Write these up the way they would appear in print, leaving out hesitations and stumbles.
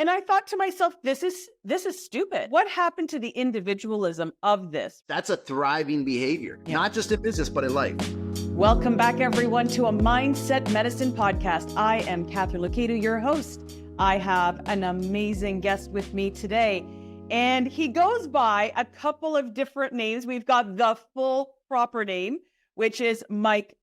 And I thought to myself, this is stupid. What happened to the individualism of this? That's a thriving behavior, not just in business, but in life. Welcome back, everyone, to a Mindset Medicine podcast. I am Katharine Loucaidou, your host. I have an amazing guest with me today, and he goes by a couple of different names. We've got the full proper name, which is Mike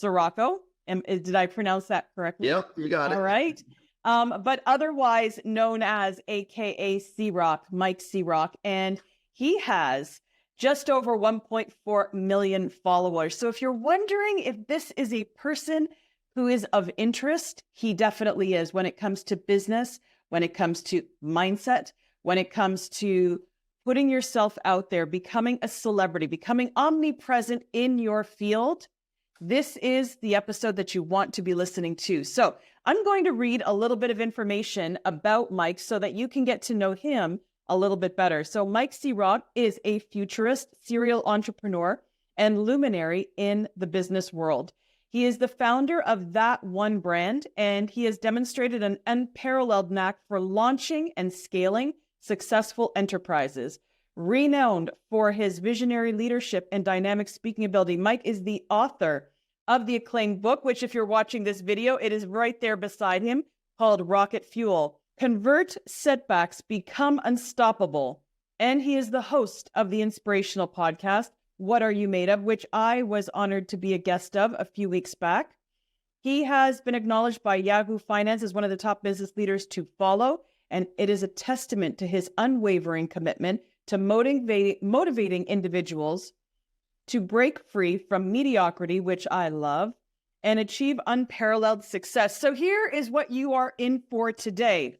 Ciorrocco. Did I pronounce that correctly? Yep, you got it. All right. But otherwise known as AKA C-Roc, Mike C-Roc, and he has just over 1.4 million followers. So if you're wondering if this is a person who is of interest, he definitely is when it comes to business, when it comes to mindset, when it comes to putting yourself out there, becoming a celebrity, becoming omnipresent in your field. This is the episode that you want to be listening to. So I'm going to read a little bit of information about Mike so that you can get to know him a little bit better. So Mike C-Roc is a futurist, serial entrepreneur, and luminary in the business world. He is the founder of That One brand, and he has demonstrated an unparalleled knack for launching and scaling successful enterprises. Renowned for his visionary leadership and dynamic speaking ability, Mike is the author of the acclaimed book, which if you're watching this video, it is right there beside him, called Rocket Fuel. Convert Setbacks, Become Unstoppable. And he is the host of the inspirational podcast, What Are You Made Of?, which I was honored to be a guest of a few weeks back. He has been acknowledged by Yahoo Finance as one of the top business leaders to follow, and it is a testament to his unwavering commitment to motivating individuals to break free from mediocrity, which I love, and achieve unparalleled success. So here is what you are in for today.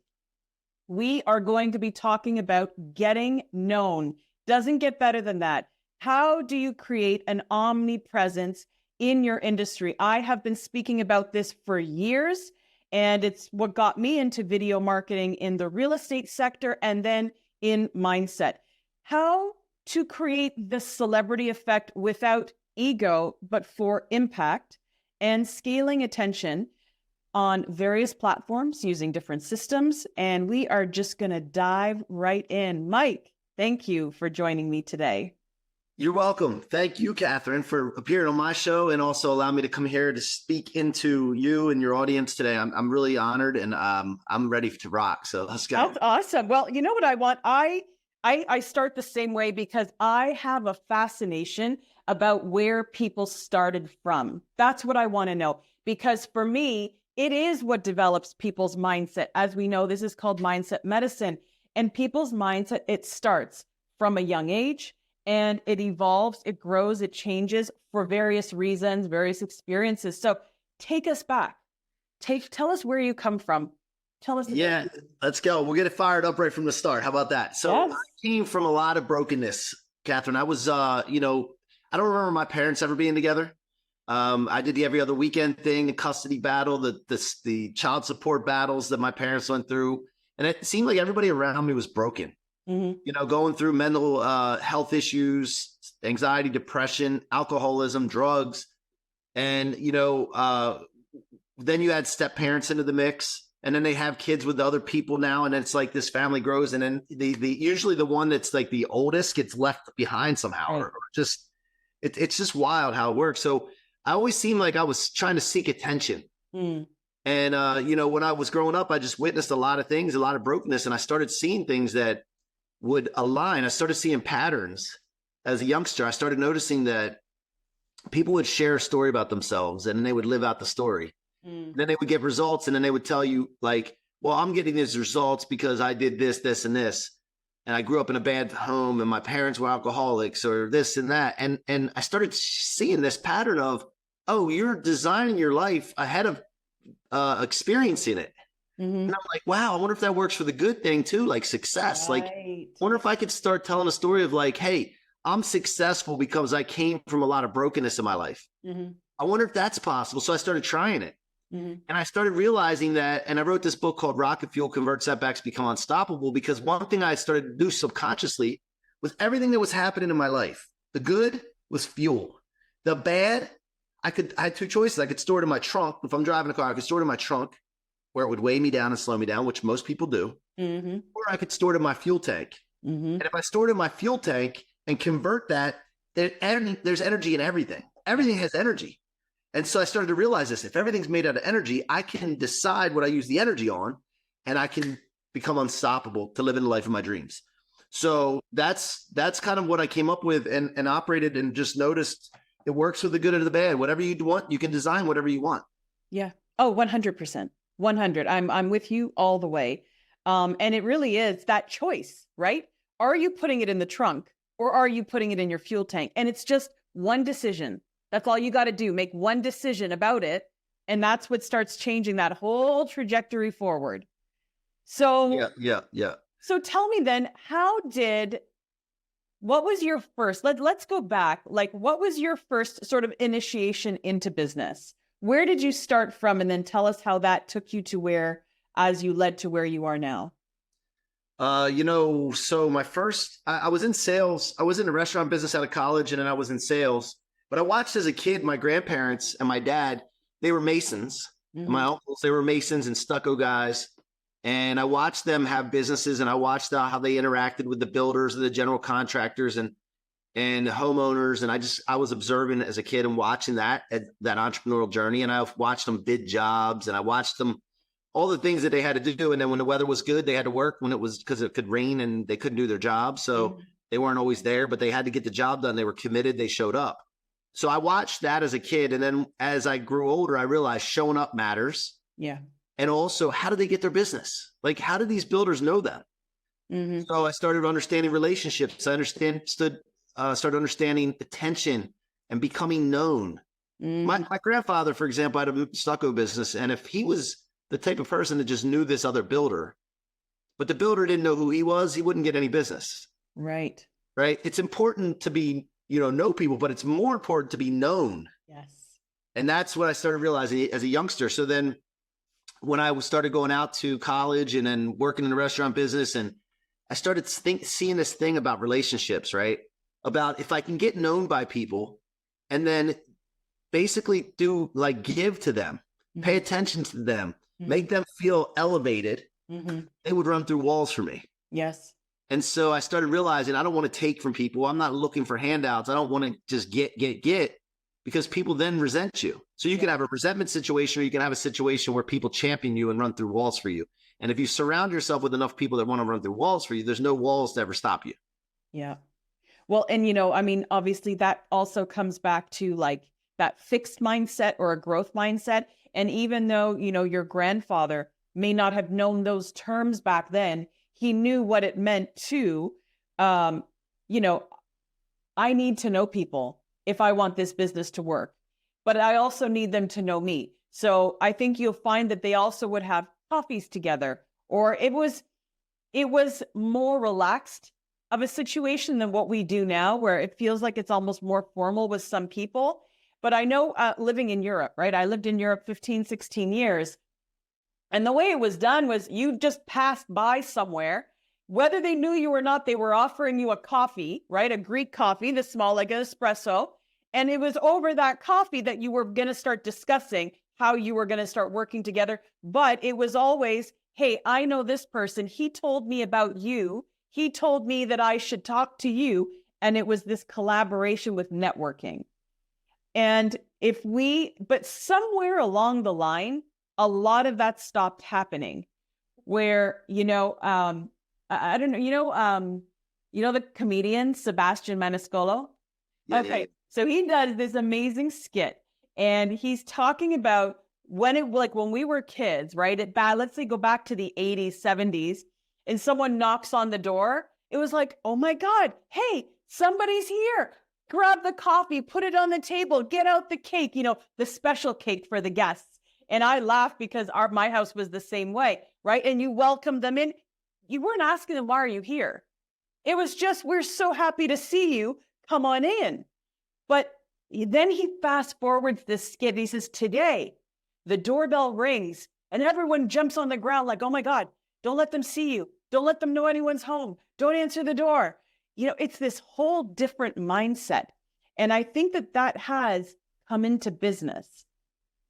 We are going to be talking about getting known. Doesn't get better than that. How do you create an omnipresence in your industry? I have been speaking about this for years, and it's what got me into video marketing in the real estate sector and then in mindset. How to create the celebrity effect without ego, but for impact, and scaling attention on various platforms using different systems. And we are just going to dive right in. Mike, thank you for joining me today. You're welcome. Thank you, Katharine, for appearing on my show and also allow me to come here to speak into you and your audience today. I'm really honored, and I'm ready to rock. So let's go. That's awesome. Well, you know what I want? I start the same way because I have a fascination about where people started from. That's what I want to know, because for me, it is what develops people's mindset. As we know, this is called mindset medicine, and people's mindset, it starts from a young age and it evolves, it grows, it changes for various reasons, various experiences. So take us back. Tell us where you come from. Tell us. Yeah, let's go. We'll get it fired up right from the start. How about that? So yes. I came from a lot of brokenness, Katharine. I was, I don't remember my parents ever being together. I did the every other weekend thing, the custody battle, the child support battles that my parents went through. And it seemed like everybody around me was broken, going through mental health issues, anxiety, depression, alcoholism, drugs. And, then you add step parents into the mix. And then they have kids with other people now, and it's like this family grows, and then usually the one that's like the oldest gets left behind somehow, right. Or just it's just wild how it works. So I always seemed like I was trying to seek attention, and when I was growing up, I just witnessed a lot of things, a lot of brokenness, and I started seeing things that would align. I started seeing patterns as a youngster. I started noticing that people would share a story about themselves, and then they would live out the story. Then they would get results, and then they would tell you like, well, I'm getting these results because I did this, this, and this. And I grew up in a bad home and my parents were alcoholics or this and that. And I started seeing this pattern of, oh, you're designing your life ahead of experiencing it. And I'm like, wow, I wonder if that works for the good thing too, like success. Right. Like, I wonder if I could start telling a story of like, hey, I'm successful because I came from a lot of brokenness in my life. I wonder if that's possible. So I started trying it. And I started realizing that, and I wrote this book called Rocket Fuel, Convert Setbacks, Become Unstoppable, because one thing I started to do subconsciously was everything that was happening in my life. The good was fuel. The bad, I had two choices. I could store it in my trunk. If I'm driving a car, I could store it in my trunk, where it would weigh me down and slow me down, which most people do, or I could store it in my fuel tank. And if I store it in my fuel tank and convert that, there's energy in everything. Everything has energy. And so I started to realize this. If everything's made out of energy, I can decide what I use the energy on, and I can become unstoppable to live in the life of my dreams. So that's kind of what I came up with and operated, and just noticed it works for the good or the bad. Whatever you want, you can design whatever you want. Yeah. Oh, 100%. 100. I'm with you all the way. And it really is that choice, right? Are you putting it in the trunk, or are you putting it in your fuel tank? And it's just one decision. That's all you got to do. Make one decision about it. And that's what starts changing that whole trajectory forward. So, Yeah. So tell me then, what was your first, let's go back. Like, what was your first sort of initiation into business? Where did you start from? And then tell us how that took you to where, as you led to where you are now. So my first, I was in sales. I was in the restaurant business out of college, and then I was in sales. But I watched as a kid, my grandparents and my dad, they were masons. And my uncles, they were masons and stucco guys. And I watched them have businesses, and I watched how they interacted with the builders and the general contractors and homeowners. And I was observing as a kid and watching that entrepreneurial journey. And I watched them bid jobs, and I watched them all the things that they had to do. And then when the weather was good, they had to work because it could rain and they couldn't do their job. So they weren't always there, but they had to get the job done. They were committed. They showed up. So I watched that as a kid. And then as I grew older, I realized showing up matters. Yeah. And also, how do they get their business? Like, how do these builders know them? So I started understanding relationships. I started understanding attention and becoming known. My grandfather, for example, had a stucco business. And if he was the type of person that just knew this other builder, but the builder didn't know who he was, he wouldn't get any business. Right. Right. It's important to be, know people, but it's more important to be known. Yes. And that's what I started realizing as a youngster. So then when I started going out to college and then working in the restaurant business, and I started seeing this thing about relationships, right? About if I can get known by people and then basically give to them, pay attention to them, make them feel elevated, they would run through walls for me. Yes. And so I started realizing I don't want to take from people. I'm not looking for handouts. I don't want to just get, because people then resent you. So you can have a resentment situation, or you can have a situation where people champion you and run through walls for you. And if you surround yourself with enough people that want to run through walls for you, there's no walls to ever stop you. Yeah. Well, and obviously that also comes back to like that fixed mindset or a growth mindset. And even though, your grandfather may not have known those terms back then, he knew what it meant to, I need to know people if I want this business to work, but I also need them to know me. So I think you'll find that they also would have coffees together, or it was more relaxed of a situation than what we do now, where it feels like it's almost more formal with some people. But I know living in Europe, right? I lived in Europe 15, 16 years. And the way it was done was you just passed by somewhere, whether they knew you or not, they were offering you a coffee, right? A Greek coffee, the small, like an espresso. And it was over that coffee that you were going to start discussing how you were going to start working together. But it was always, hey, I know this person. He told me about you. He told me that I should talk to you. And it was this collaboration with networking. And but somewhere along the line, a lot of that stopped happening, where, I don't know, the comedian Sebastian Maniscalco? Yeah, okay. yeah. So he does this amazing skit, and he's talking about when we were kids, right? Let's say go back to the 80s, 70s, and someone knocks on the door. It was like, oh my God, hey, somebody's here. Grab the coffee, put it on the table, get out the cake, the special cake for the guests. And I laugh because my house was the same way, right? And you welcome them in. You weren't asking them, why are you here? It was just, we're so happy to see you. Come on in. But then he fast forwards this skit. He says, today, the doorbell rings and everyone jumps on the ground like, oh my God, don't let them see you. Don't let them know anyone's home. Don't answer the door. It's this whole different mindset. And I think that has come into business.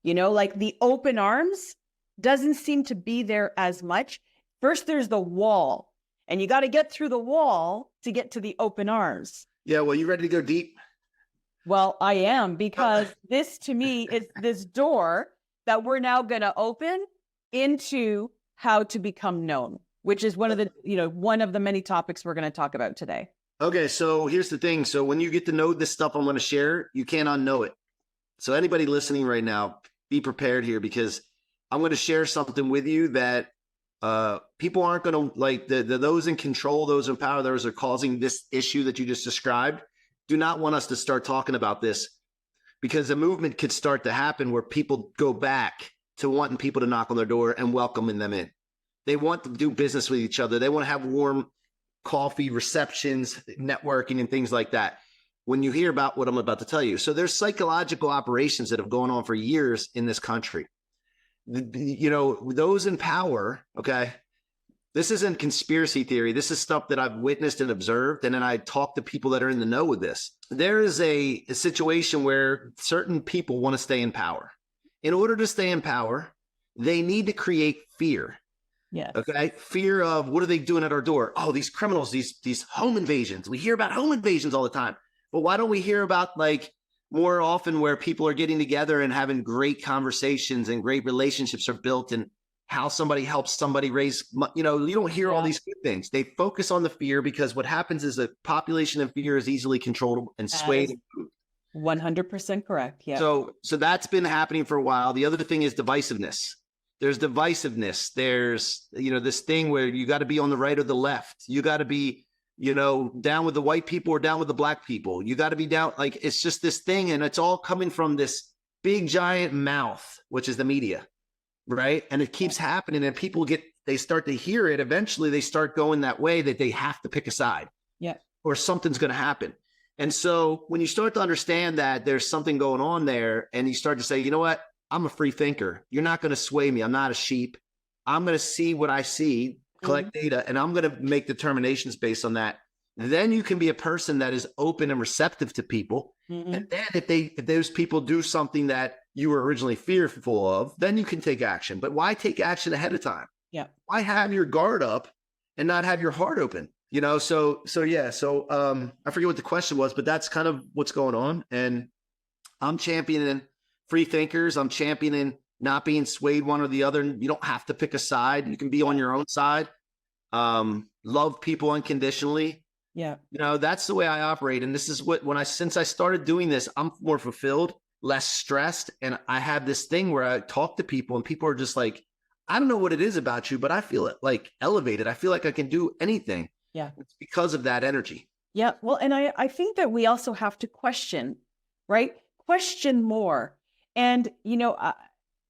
Like the open arms doesn't seem to be there as much. First, there's the wall, and you got to get through the wall to get to the open arms. Yeah. Well, you ready to go deep? Well, I am, because this to me is this door that we're now going to open into how to become known, which is one of the many topics we're going to talk about today. Okay. So here's the thing. So when you get to know this stuff I'm going to share, you can't unknow it. So anybody listening right now, be prepared here, because I'm going to share something with you that people aren't going to like. Those in control, those in power, those are causing this issue that you just described, do not want us to start talking about this, because a movement could start to happen where people go back to wanting people to knock on their door and welcoming them in. They want to do business with each other. They want to have warm coffee receptions, networking, and things like that. When you hear about what I'm about to tell you. So there's psychological operations that have gone on for years in this country. Those in power, okay, this isn't conspiracy theory. This is stuff that I've witnessed and observed. And then I talk to people that are in the know with this. There is a situation where certain people want to stay in power. In order to stay in power, they need to create fear. Yeah. Okay. Fear of, what are they doing at our door? Oh, these criminals, these home invasions. We hear about home invasions all the time. But why don't we hear about, like, more often where people are getting together and having great conversations and great relationships are built, and how somebody helps somebody raise, you don't hear all these good things. They focus on the fear, because what happens is a population of fear is easily controlled and swayed. 100% correct. Yeah. So that's been happening for a while. The other thing is divisiveness. There's divisiveness. There's, this thing where you got to be on the right or the left. You got to be, down with the white people or down with the black people. You got to be down. Like, it's just this thing. And it's all coming from this big giant mouth, which is the media. Right. And it keeps happening, and people they start to hear it. Eventually they start going that way, that they have to pick a side. Yeah. Or something's going to happen. And so when you start to understand that there's something going on there, and you start to say, you know what, I'm a free thinker. You're not going to sway me. I'm not a sheep. I'm going to see what I see, collect data, and I'm going to make determinations based on that. Then you can be a person that is open and receptive to people. And then if those people do something that you were originally fearful of, then you can take action. But why take action ahead of time? Yeah. Why have your guard up and not have your heart open? So I forget what the question was, but that's kind of what's going on. And I'm championing free thinkers. I'm championing not being swayed one or the other. You don't have to pick a side. You can be on your own side. Love people unconditionally. Yeah. That's the way I operate. And this is since I started doing this, I'm more fulfilled, less stressed. And I have this thing where I talk to people, and people are just like, I don't know what it is about you, but I feel it, like, elevated. I feel like I can do anything. Yeah. It's because of that energy. Yeah. Well, and I think that we also have to question, right? Question more. And,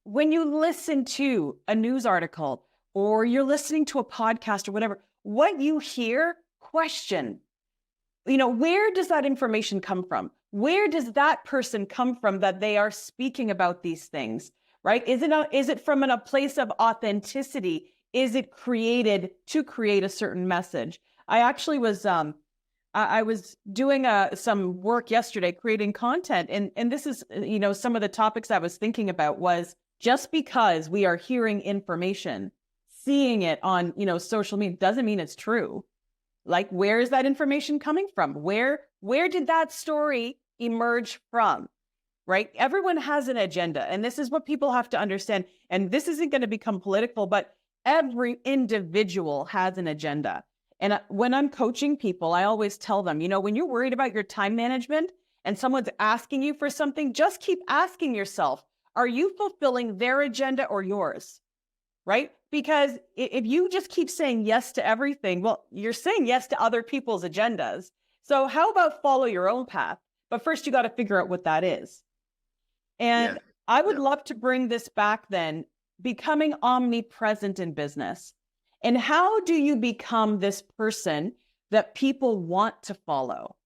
when you listen to a news article, or you're listening to a podcast or whatever, what you hear, question. Where does that information come from? Where does that person come from that they are speaking about these things, right? Is it from a place of authenticity? Is it created to create a certain message? I actually was, I was doing some work yesterday creating content. And this is, some of the topics I was thinking about was, just because we are hearing information, seeing it on, social media, doesn't mean it's true. Like, where is that information coming from? Where did that story emerge from? Right? Everyone has an agenda. And this is what people have to understand. And this isn't going to become political, but every individual has an agenda. And when I'm coaching people, I always tell them, when you're worried about your time management and someone's asking you for something, just keep asking yourself, are you fulfilling their agenda or yours? Right? Because if you just keep saying yes to everything, well, you're saying yes to other people's agendas. So how about follow your own path? But first, you got to figure out what that is. And I would love to bring this back then, becoming omnipresent in business. And how do you become this person that people want to follow?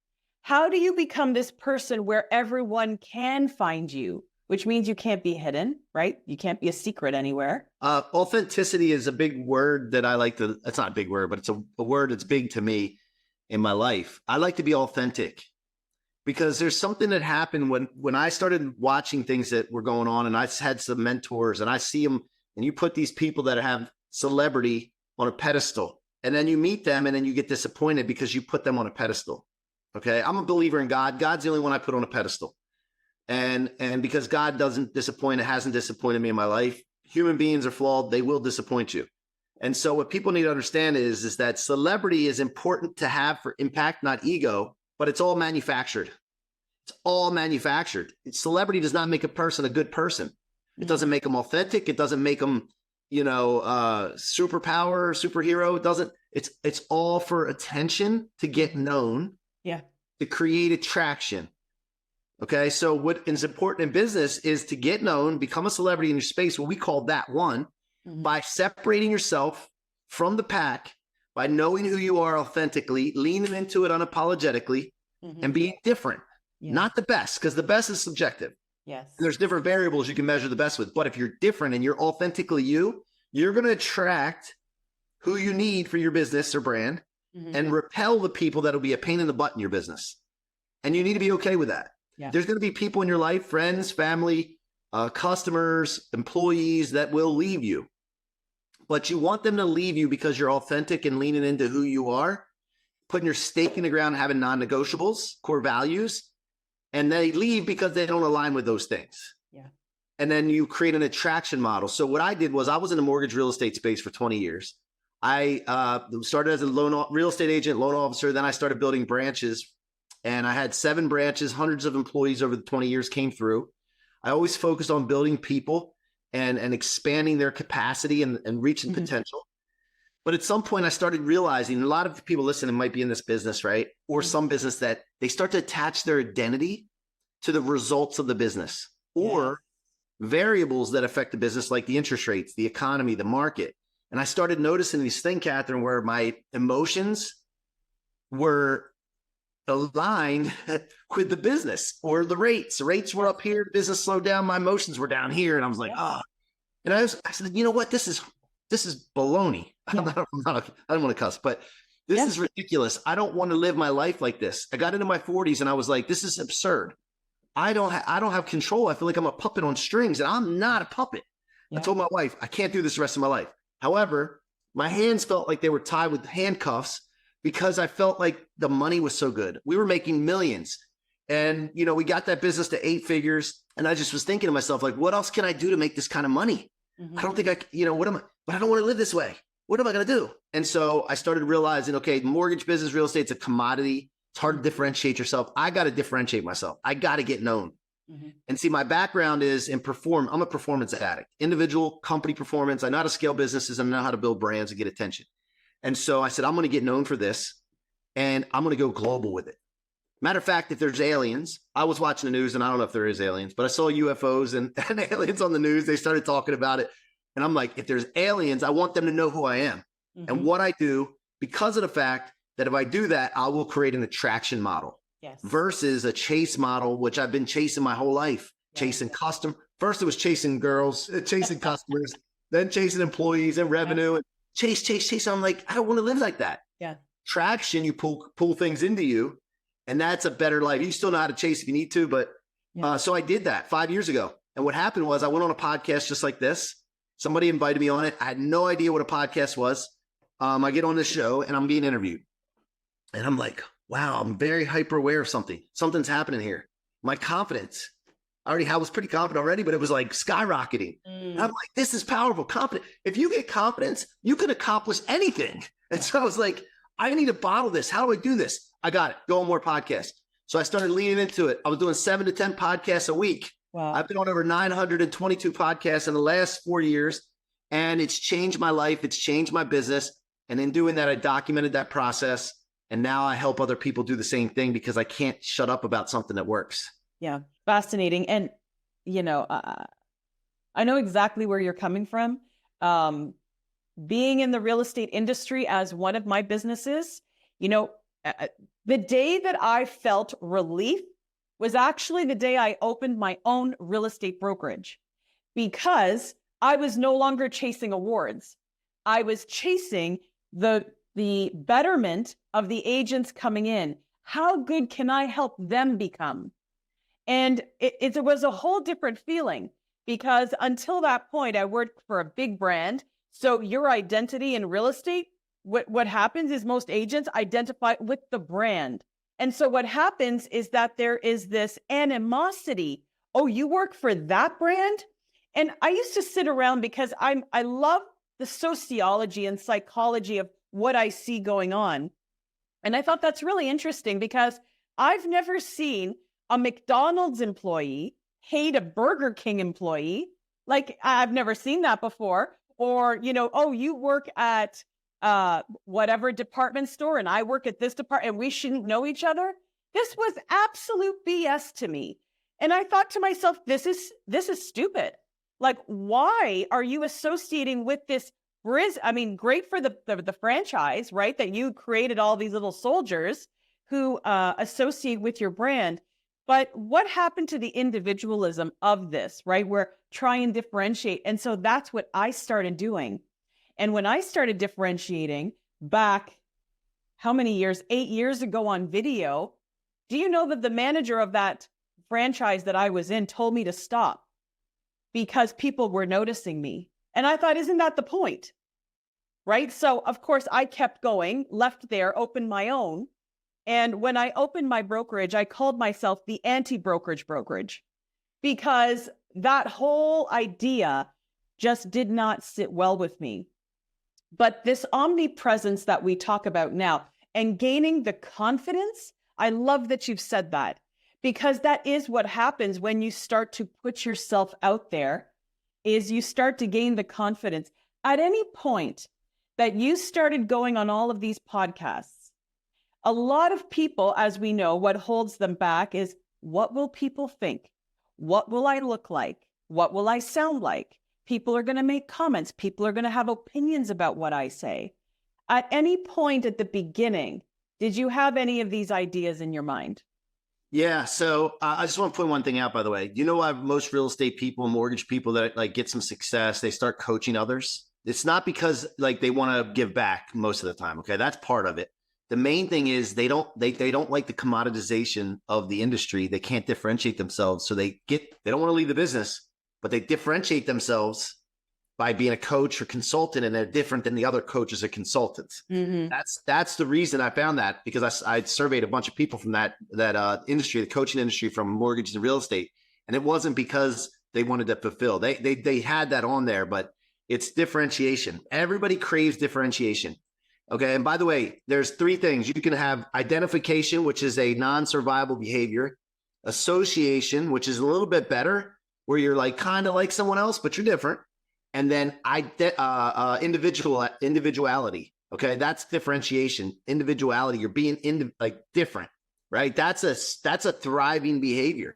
How do you become this person where everyone can find you? Which means you can't be hidden, right? You can't be a secret anywhere. Authenticity is a big word that I like to, it's not a big word, but it's a word that's big to me in my life. I like to be authentic, because there's something that happened when I started watching things that were going on, and I had some mentors, and I see them and you put these people that have celebrity on a pedestal, and then you meet them and then you get disappointed because you put them on a pedestal. Okay. I'm a believer in God. God's the only one I put on a pedestal. And because God doesn't disappoint, it hasn't disappointed me in my life. Human beings are flawed. They will disappoint you. And so what people need to understand is that celebrity is important to have for impact, not ego, but it's all manufactured. It's all manufactured. Celebrity does not make a person a good person. It doesn't make them authentic. It doesn't make them, superpower, superhero. It doesn't. It's all for attention, to get known, to create attraction. Okay, so what is important in business is to get known, become a celebrity in your space. Well, we call that one, by separating yourself from the pack, by knowing who you are authentically, leaning into it unapologetically, and being different. Not the best, because the best is subjective. Yes. There's different variables you can measure the best with. But if you're different and you're authentically you, you're going to attract who you need for your business or brand and repel the people that'll be a pain in the butt in your business. And you need to be okay with that. Yeah. There's going to be people in your life, friends, family, customers, employees that will leave you. But you want them to leave you because you're authentic and leaning into who you are, putting your stake in the ground, having non-negotiables, core values, and they leave because they don't align with those things. Yeah. And then you create an attraction model. So what I did was I was in the mortgage real estate space for 20 years. I started as a real estate agent, loan officer. Then I started building branches. And I had 7 branches, hundreds of employees over the 20 years came through. I always focused on building people and expanding their capacity and reaching potential. But at some point I started realizing, a lot of people listening might be in this business, right? Or some business, that they start to attach their identity to the results of the business or variables that affect the business, like the interest rates, the economy, the market. And I started noticing these things, Katharine, where my emotions were aligned with the business or the rates. The rates were up here, the business slowed down, my emotions were down here. And I was like, and I said, you know what? This is baloney. I don't want to cuss, but this is ridiculous. I don't want to live my life like this. I got into my 40s and I was like, this is absurd. I don't have control. I feel like I'm a puppet on strings, and I'm not a puppet. I told my wife, I can't do this the rest of my life. However, my hands felt like they were tied with handcuffs because I felt like the money was so good. We were making millions. And, we got that business to 8 figures. And I just was thinking to myself, like, what else can I do to make this kind of money? I don't think but I don't want to live this way. What am I going to do? And so I started realizing, okay, mortgage business, real estate, it's a commodity. It's hard to differentiate yourself. I got to differentiate myself. I got to get known. And see, my background is I'm a performance addict, individual company performance. I know how to scale businesses and I know how to build brands and get attention. And so I said, I'm going to get known for this and I'm going to go global with it. Matter of fact, if there's aliens, I was watching the news and I don't know if there is aliens, but I saw UFOs and aliens on the news. They started talking about it. And I'm like, if there's aliens, I want them to know who I am and what I do, because of the fact that if I do that, I will create an attraction model versus a chase model, which I've been chasing my whole life, chasing custom. First, it was chasing girls, chasing customers, then chasing employees and revenue. And chase. I'm like, I don't want to live like that. Yeah. Traction, you pull things into you, and that's a better life. You still know how to chase if you need to, but so I did that 5 years ago. And what happened was I went on a podcast just like this. Somebody invited me on it. I had no idea what a podcast was. I get on this show and I'm being interviewed. And I'm like, wow, I'm very hyper aware of something. Something's happening here. My confidence. I was pretty confident already, but it was like skyrocketing. And I'm like, this is powerful. Confident. If you get confidence, you can accomplish anything. And so I was like, I need to bottle this. How do I do this? I got it. Go on more podcasts. So I started leaning into it. I was doing 7 to 10 podcasts a week. Wow. I've been on over 922 podcasts in the last 4 years, and it's changed my life. It's changed my business. And in doing that, I documented that process. And now I help other people do the same thing because I can't shut up about something that works. Yeah. Fascinating. And, I know exactly where you're coming from. Being in the real estate industry as one of my businesses, the day that I felt relief was actually the day I opened my own real estate brokerage, because I was no longer chasing awards. I was chasing the betterment of the agents coming in. How good can I help them become? And it was a whole different feeling, because until that point, I worked for a big brand. So your identity in real estate, what happens is most agents identify with the brand. And so what happens is that there is this animosity. Oh, you work for that brand? And I used to sit around because I love the sociology and psychology of what I see going on. And I thought that's really interesting because I've never seen a McDonald's employee hate a Burger King employee. Like, I've never seen that before. Or, oh, you work at whatever department store and I work at this department and we shouldn't know each other. This was absolute BS to me. And I thought to myself, this is stupid. Like, why are you associating with this I mean, great for the franchise, right? That you created all these little soldiers who associate with your brand. But what happened to the individualism of this, right? Where try and differentiate. And so that's what I started doing. And when I started differentiating back, how many years? 8 years ago on video, do you know that the manager of that franchise that I was in told me to stop because people were noticing me? And I thought, isn't that the point? Right? So, of course, I kept going, left there, opened my own. And when I opened my brokerage, I called myself the anti-brokerage brokerage because that whole idea just did not sit well with me. But this omnipresence that we talk about now and gaining the confidence, I love that you've said that, because that is what happens when you start to put yourself out there, is you start to gain the confidence. At any point that you started going on all of these podcasts, a lot of people, as we know, what holds them back is, what will people think? What will I look like? What will I sound like? People are going to make comments. People are going to have opinions about what I say. At any point at the beginning, did you have any of these ideas in your mind? Yeah. So I just want to point one thing out, by the way. You know why most real estate people, mortgage people that like get some success, they start coaching others? It's not because like they want to give back most of the time. Okay. That's part of it. The main thing is they don't like the commoditization of the industry. They can't differentiate themselves. So they don't want to leave the business, but they differentiate themselselves by being a coach or consultant, and they're different than the other coaches or consultants. Mm-hmm. That's the reason I found that, because I surveyed a bunch of people from that industry, the coaching industry, from mortgages and real estate. And it wasn't because they wanted to fulfill. They had that on there, but it's differentiation. Everybody craves differentiation. Okay. And by the way, there's 3 things. You can have identification, which is a non-survival behavior; association, which is a little bit better, where you're like kind of like someone else, but you're different; and then individuality. Okay. That's differentiation. Individuality. You're being different, right? That's a thriving behavior,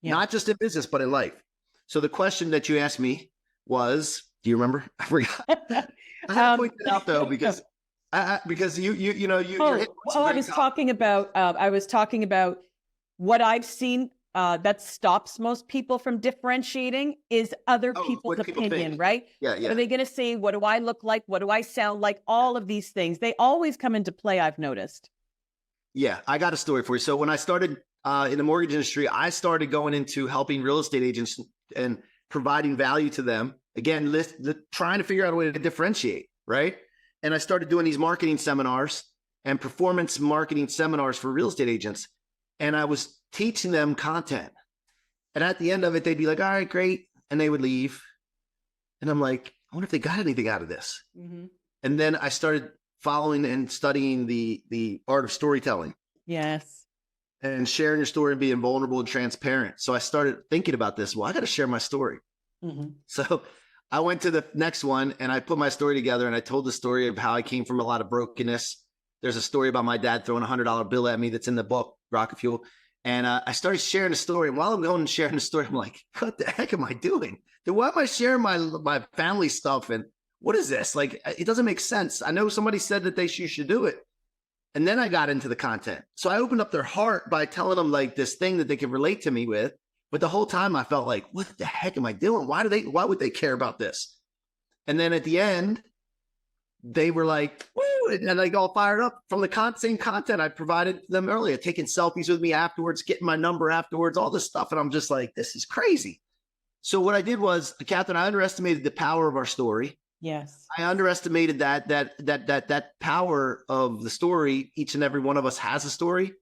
not just in business, but in life. So the question that you asked me was, do you remember? I forgot. I had to point that out though, because you know, I was talking about what I've seen that stops most people from differentiating is other people's opinion, right? Yeah. What are they going to say? What do I look like? What do I sound like? All of these things, they always come into play, I've noticed. Yeah, I got a story for you. So when I started in the mortgage industry, I started going into helping real estate agents and providing value to them. Again, trying to figure out a way to differentiate, right? And I started doing these marketing seminars and performance marketing seminars for real estate agents. And I was teaching them content. And at the end of it, they'd be like, all right, great. And they would leave. And I'm like, I wonder if they got anything out of this. Mm-hmm. And then I started following and studying the art of storytelling. Yes. And sharing your story and being vulnerable and transparent. So I started thinking about this. Well, I got to share my story. Mm-hmm. So I went to the next one and I put my story together, and I told the story of how I came from a lot of brokenness. There's a story about my dad throwing a $100 bill at me that's in the book, Rocket Fuel. And I started sharing the story. And while I'm going and sharing the story, I'm like, what the heck am I doing? Then why am I sharing my family stuff? And what is this? Like, it doesn't make sense. I know somebody said that you should do it. And then I got into the content. So I opened up their heart by telling them like this thing that they could relate to me with. But the whole time I felt like, what the heck am I doing? Why would they care about this? And then at the end, they were like, woo, and like all fired up from the same content I provided them earlier, taking selfies with me afterwards, getting my number afterwards, all this stuff. And I'm just like, this is crazy. So what I did was, Catherine, I underestimated the power of our story. Yes. I underestimated that power of the story. Each and every one of us has a story,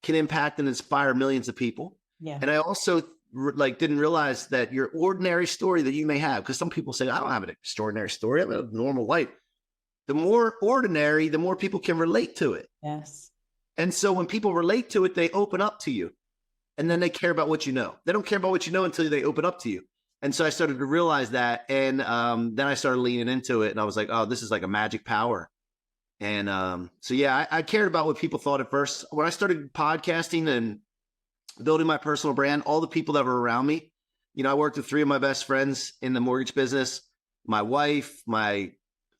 can impact and inspire millions of people. Yeah. And I also didn't realize that your ordinary story that you may have, because some people say, I don't have an extraordinary story. I have a normal life. The more ordinary, the more people can relate to it. Yes. And so when people relate to it, they open up to you, and then they care about what you know. They don't care about what you know until they open up to you. And so I started to realize that. And then I started leaning into it, and I was like, oh, this is like a magic power. And so, yeah, I cared about what people thought at first. When I started podcasting and building my personal brand, all the people that were around me, I worked with 3 of my best friends in the mortgage business, my wife, I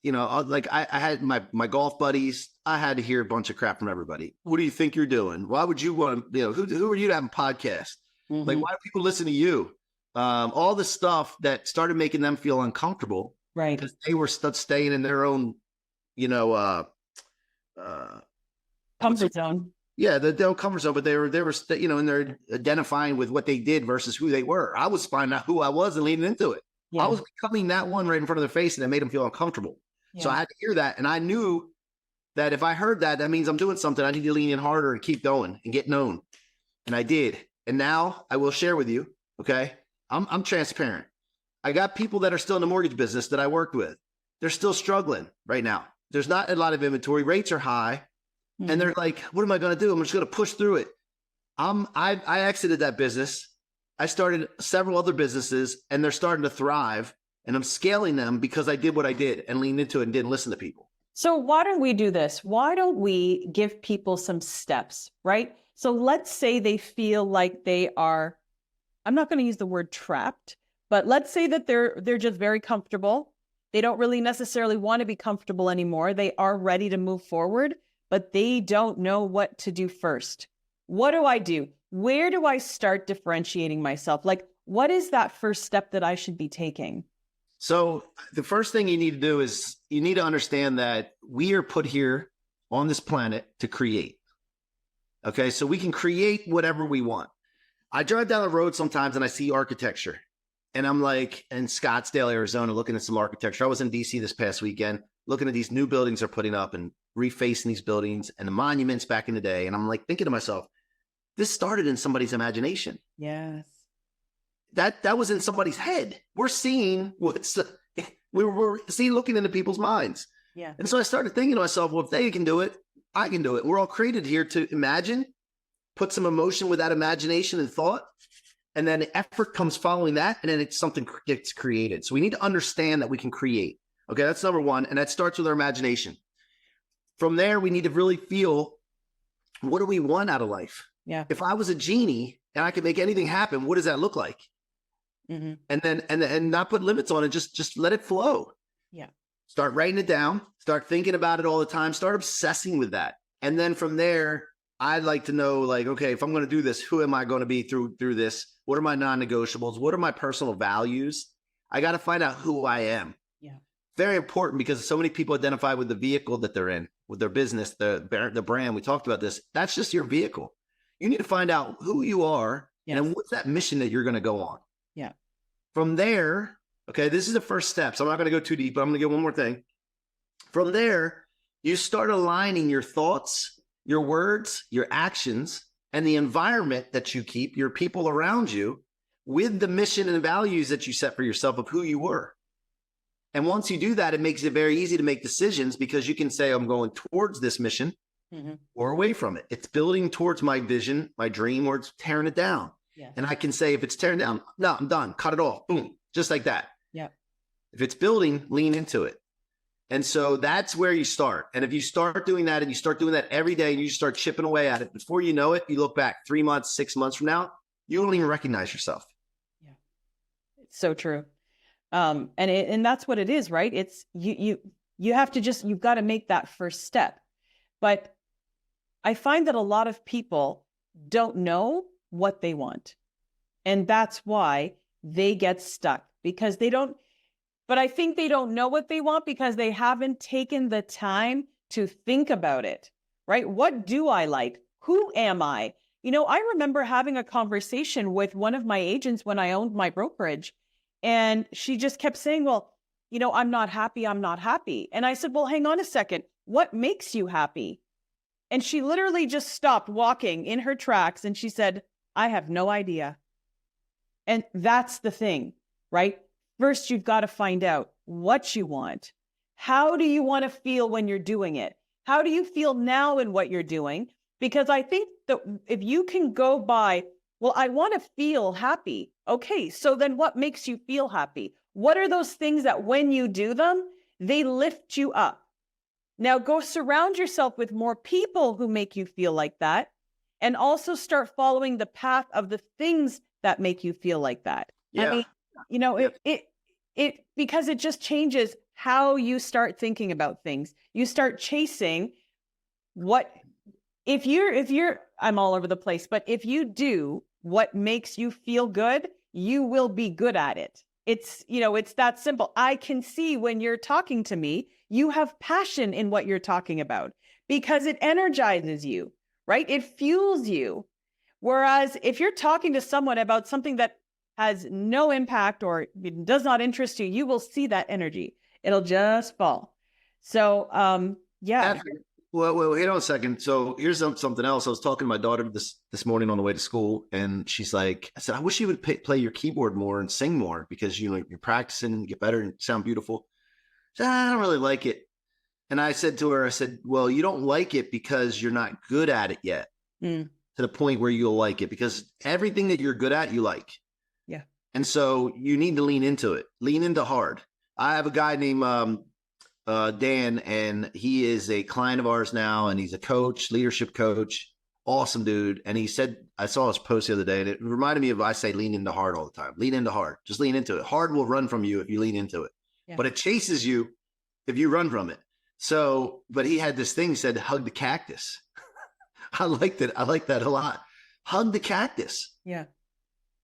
had my golf buddies. I had to hear a bunch of crap from everybody. What do you think you're doing? Why would you want to, who are you to have a podcast? Mm-hmm. Like, why do people listen to you? All the stuff that started making them feel uncomfortable. Right. Because they were staying in their own, comfort zone. Yeah, the comfort zone, but they were, and they're identifying with what they did versus who they were. I was finding out who I was and leaning into it. Yeah. I was becoming that one right in front of their face, and it made them feel uncomfortable. Yeah. So I had to hear that. And I knew that if I heard that, that means I'm doing something. I need to lean in harder and keep going and get known. And I did. And now I will share with you. Okay. I'm transparent. I got people that are still in the mortgage business that I worked with. They're still struggling right now. There's not a lot of inventory. Rates are high. Mm-hmm. And they're like, what am I going to do? I'm just going to push through it. I exited that business. I started several other businesses, and they're starting to thrive, and I'm scaling them because I did what I did and leaned into it and didn't listen to people. So why don't we do this? Why don't we give people some steps, right? So let's say they feel like they are, I'm not going to use the word trapped, but let's say that they're just very comfortable. They don't really necessarily want to be comfortable anymore. They are ready to move forward, but they don't know what to do first. What do I do? Where do I start differentiating myself? Like, what is that first step that I should be taking? So the first thing you need to do is you need to understand that we are put here on this planet to create. Okay, so we can create whatever we want. I drive down the road sometimes and I see architecture, and I'm like in Scottsdale, Arizona, looking at some architecture. I was in DC this past weekend, looking at these new buildings they're putting up and refacing these buildings and the monuments back in the day. And I'm like thinking to myself, this started in somebody's imagination. Yes. That was in somebody's head. We're seeing we're seeing, looking into people's minds. Yeah. And so I started thinking to myself, well, if they can do it, I can do it. We're all created here to imagine, put some emotion with that imagination and thought, and then effort comes following that, and then it's something gets created. So we need to understand that we can create. Okay, that's number one, and that starts with our imagination. From there, we need to really feel, what do we want out of life? Yeah. If I was a genie and I could make anything happen, what does that look like? Mm-hmm. And then not put limits on it, just let it flow. Yeah. Start writing it down, start thinking about it all the time, start obsessing with that. And then from there, I'd like to know, like, okay, if I'm going to do this, who am I going to be through this? What are my non-negotiables? What are my personal values? I got to find out who I am. Yeah. Very important, because so many people identify with the vehicle that they're in, with their business, the brand. We talked about this. That's just your vehicle. You need to find out who you are. Yes. And what's that mission that you're going to go on. Yeah. From there, okay, this is the first step. So I'm not going to go too deep, but I'm going to get one more thing. From there, you start aligning your thoughts, your words, your actions, and the environment that you keep, your people around you, with the mission and values that you set for yourself of who you were. And once you do that, it makes it very easy to make decisions, because you can say, I'm going towards this mission, mm-hmm. or away from it. It's building towards my vision, my dream, or it's tearing it down. Yes. And I can say, if it's tearing down, no, I'm done. Cut it off. Boom. Just like that. Yeah. If it's building, lean into it. And so that's where you start. And if you start doing that, and you start doing that every day, and you start chipping away at it, before you know it, you look back 3 months, 6 months from now, you don't even recognize yourself. Yeah. It's so true. And that's what it is, right? It's you have to you've got to make that first step. But I find that a lot of people don't know what they want. And that's why they get stuck, because they don't, but I think they don't know what they want because they haven't taken the time to think about it, right? What do I like? Who am I? I remember having a conversation with one of my agents when I owned my brokerage, and she just kept saying, well, I'm not happy. I'm not happy. And I said, well, hang on a second. What makes you happy? And she literally just stopped walking in her tracks. And she said, I have no idea. And that's the thing, right? First, you've got to find out what you want. How do you want to feel when you're doing it? How do you feel now in what you're doing? Because I think that if you can go by, well, I want to feel happy. Okay, so then what makes you feel happy? What are those things that when you do them, they lift you up? Now go surround yourself with more people who make you feel like that, and also start following the path of the things that make you feel like that. Yeah. I mean, it because it just changes how you start thinking about things. You start chasing what, if you're, I'm all over the place, but if you do what makes you feel good, you will be good at it. It's that simple. I can see when you're talking to me, you have passion in what you're talking about because it energizes you, right? It fuels you. Whereas if you're talking to someone about something that has no impact or does not interest you, you will see that energy. It'll just fall. So, yeah. Well, wait on a second. So here's something else. I was talking to my daughter this morning on the way to school, and she's like, I said, I wish you would play your keyboard more and sing more because you're practicing and get better and sound beautiful. She said, I don't really like it. And I said to her, well, you don't like it because you're not good at it yet to the point where you'll like it, because everything that you're good at, you like. Yeah. And so you need to lean into it, lean into hard. I have a guy named Dan, and he is a client of ours now, and he's a coach, leadership coach, awesome dude. And he said, I saw his post the other day, and it reminded me of, I say, lean into hard all the time. Lean into hard. Just lean into it. Hard will run from you if you lean into it, but it chases you if you run from it. So, but he had this thing, he said, hug the cactus. I liked it. I like that a lot. Hug the cactus. Yeah.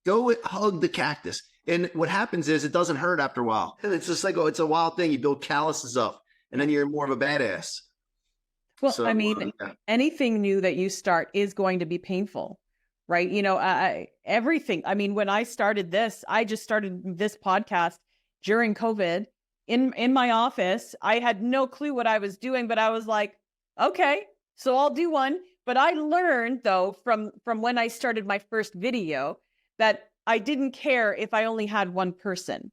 Go hug the cactus. And what happens is it doesn't hurt after a while. It's just like, it's a wild thing. You build calluses up and then you're more of a badass. Well, so, anything new that you start is going to be painful, right? Everything. I mean, when I started this, I just started this podcast during COVID in my office. I had no clue what I was doing, but I was like, okay, so I'll do one. But I learned, though, from when I started my first video, that I didn't care if I only had one person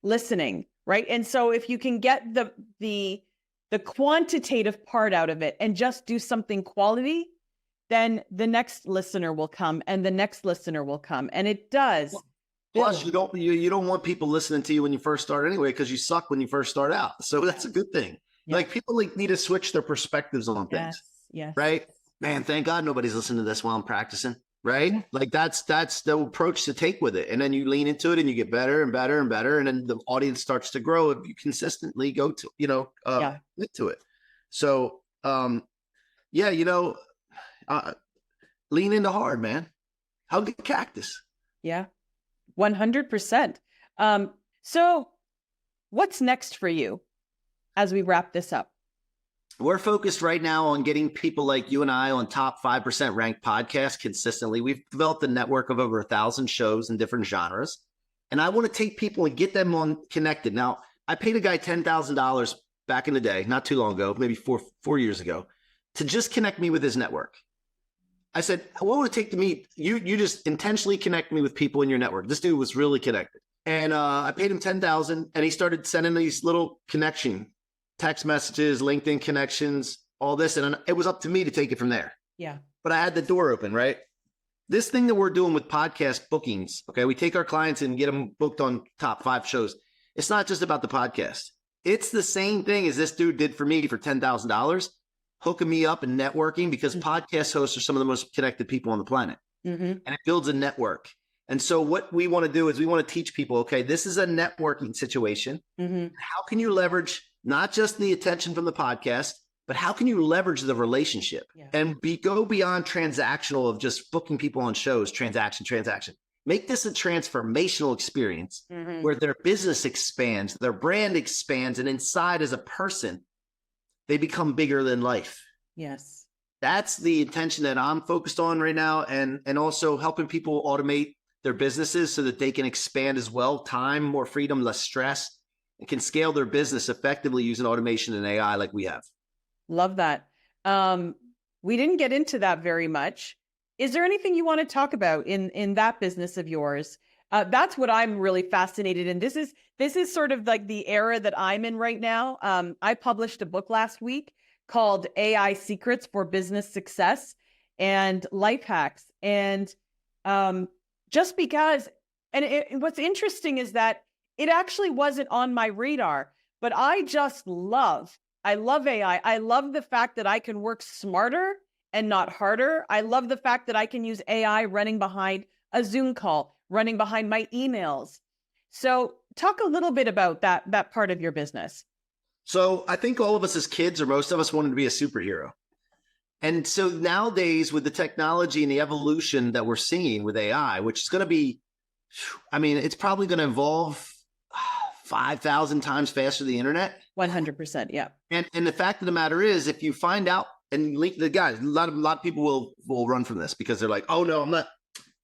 listening, right? And so if you can get the quantitative part out of it and just do something quality, then the next listener will come and the next listener will come. And it does. Plus, you don't want people listening to you when you first start anyway, because you suck when you first start out. So that's a good thing. Yeah. Like, people need to switch their perspectives on things. Yes. Right? Man, thank God nobody's listening to this while I'm practicing. Right? Yeah. Like that's the approach to take with it. And then you lean into it and you get better and better and better. And then the audience starts to grow if you consistently go to, into it. So, lean into hard, man. Hug the cactus. Yeah. 100%. So what's next for you as we wrap this up? We're focused right now on getting people like you and I on top 5% ranked podcasts consistently. We've developed a network of over 1,000 shows in different genres. And I want to take people and get them on connected. Now, I paid a guy $10,000 back in the day, not too long ago, maybe four years ago, to just connect me with his network. I said, what would it take to meet you? You just intentionally connect me with people in your network. This dude was really connected. And I paid him $10,000, and he started sending these little text messages, LinkedIn connections, all this. And it was up to me to take it from there. Yeah. But I had the door open, right? This thing that we're doing with podcast bookings, okay, we take our clients and get them booked on top 5 shows. It's not just about the podcast. It's the same thing as this dude did for me for $10,000, hooking me up and networking, because podcast hosts are some of the most connected people on the planet. Mm-hmm. And it builds a network. And so what we want to do is we want to teach people, okay, this is a networking situation. Mm-hmm. How can you leverage not just the attention from the podcast, but how can you leverage the relationship and go beyond transactional of just booking people on shows, transaction. Make this a transformational experience where their business expands, their brand expands, and inside as a person, they become bigger than life. Yes. that's the intention that I'm focused on right now. And also helping people automate their businesses so that they can expand as well. Time, more freedom, less stress, and can scale their business effectively using automation and AI like we have. Love that. We didn't get into that very much. Is there anything you want to talk about in that business of yours? That's what I'm really fascinated in. This is sort of like the era that I'm in right now. I published a book last week called AI Secrets for Business Success and Life Hacks. And just because, and what's interesting is that it actually wasn't on my radar, but I love AI. I love the fact that I can work smarter and not harder. I love the fact that I can use AI running behind a Zoom call, running behind my emails. So talk a little bit about that part of your business. So I think all of us as kids, or most of us, wanted to be a superhero. And so nowadays, with the technology and the evolution that we're seeing with AI, which is going to be, I mean, it's probably going to evolve 5,000 times faster than the internet. 100%. Yeah. And the fact of the matter is, if you find out, and the guys, a lot of people will run from this because they're like, oh no, I'm not.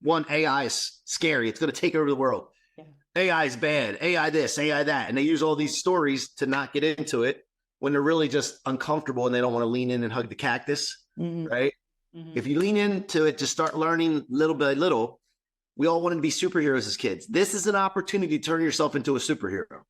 One, AI is scary. It's going to take over the world. Yeah. AI is bad. AI this, AI that. And they use all these stories to not get into it when they're really just uncomfortable and they don't want to lean in and hug the cactus. Mm-hmm. Right. Mm-hmm. If you lean into it to start learning little by little, we all wanted to be superheroes as kids. This is an opportunity to turn yourself into a superhero,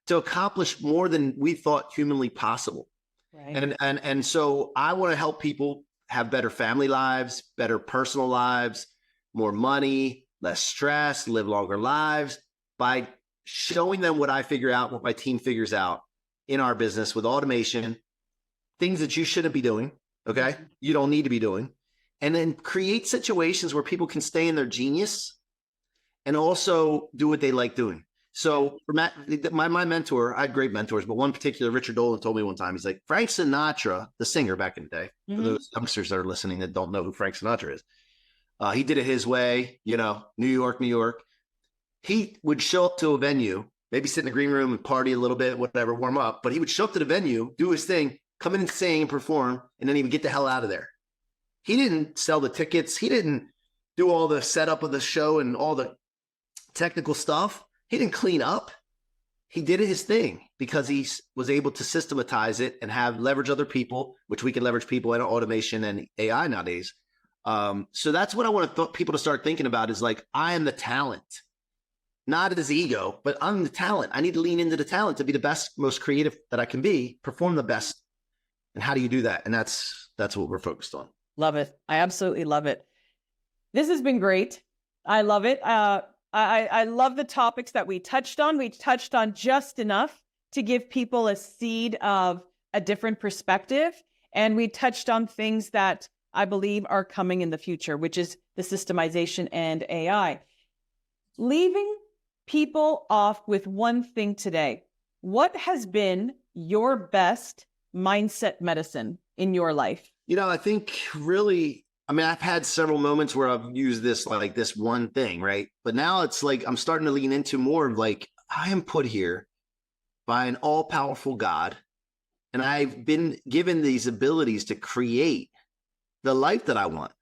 to accomplish more than we thought humanly possible. Right. And so I want to help people have better family lives, better personal lives, more money, less stress, live longer lives by showing them what I figure out, what my team figures out in our business with automation, things that you shouldn't be doing. Okay. You don't need to be doing, and then create situations where people can stay in their genius and also do what they like doing. So for my mentor, I had great mentors, but one particular, Richard Dolan, told me one time, he's like, Frank Sinatra, the singer back in the day, for those youngsters that are listening that don't know who Frank Sinatra is, he did it his way, New York, New York. He would show up to a venue, maybe sit in the green room and party a little bit, whatever, warm up, but he would show up to the venue, do his thing, come in and sing and perform, and then he would get the hell out of there. He didn't sell the tickets. He didn't do all the setup of the show and all the technical stuff. He didn't clean up. He did his thing because he was able to systematize it and have leverage other people, which we can leverage people in automation and AI nowadays. So that's what I want people to start thinking about is like, I am the talent, not as ego, but I'm the talent. I need to lean into the talent to be the best, most creative that I can be, perform the best. And how do you do that? And that's what we're focused on. Love it. I absolutely love it. This has been great. I love it. I love the topics that we touched on. We touched on just enough to give people a seed of a different perspective. And we touched on things that I believe are coming in the future, which is the systemization and AI. Leaving people off with one thing today. What has been your best mindset medicine in your life? I think really, I've had several moments where I've used this, like this one thing, right? But now it's like, I'm starting to lean into more of like, I am put here by an all-powerful God, and I've been given these abilities to create the life that I want.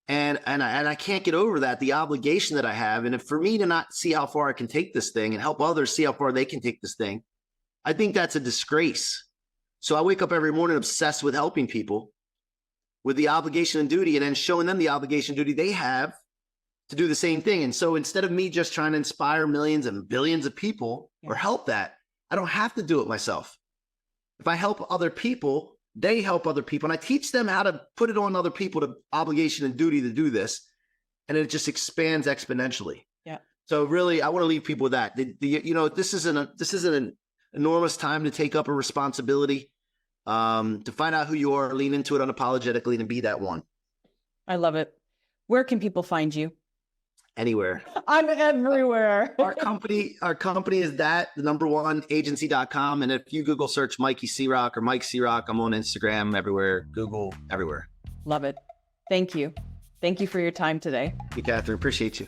And I can't get over that, the obligation that I have. And if for me to not see how far I can take this thing and help others see how far they can take this thing, I think that's a disgrace. So I wake up every morning obsessed with helping people with the obligation and duty, and then showing them the obligation and duty they have to do the same thing. And so instead of me just trying to inspire millions and billions of people or help that, I don't have to do it myself. If I help other people, they help other people, and I teach them how to put it on other people, to obligation and duty to do this. And it just expands exponentially. Yeah. So really, I want to leave people with that. This isn't an enormous time to take up a responsibility. To find out who you are, lean into it unapologetically, and be that one. I love it. Where can people find you? Anywhere. I'm everywhere. Our company is the number one agency.com. And if you Google search Mikey C-Roc or Mike C-Roc, I'm on Instagram, everywhere, Google, everywhere. Love it. Thank you. Thank you for your time today. Hey, Katharine, appreciate you.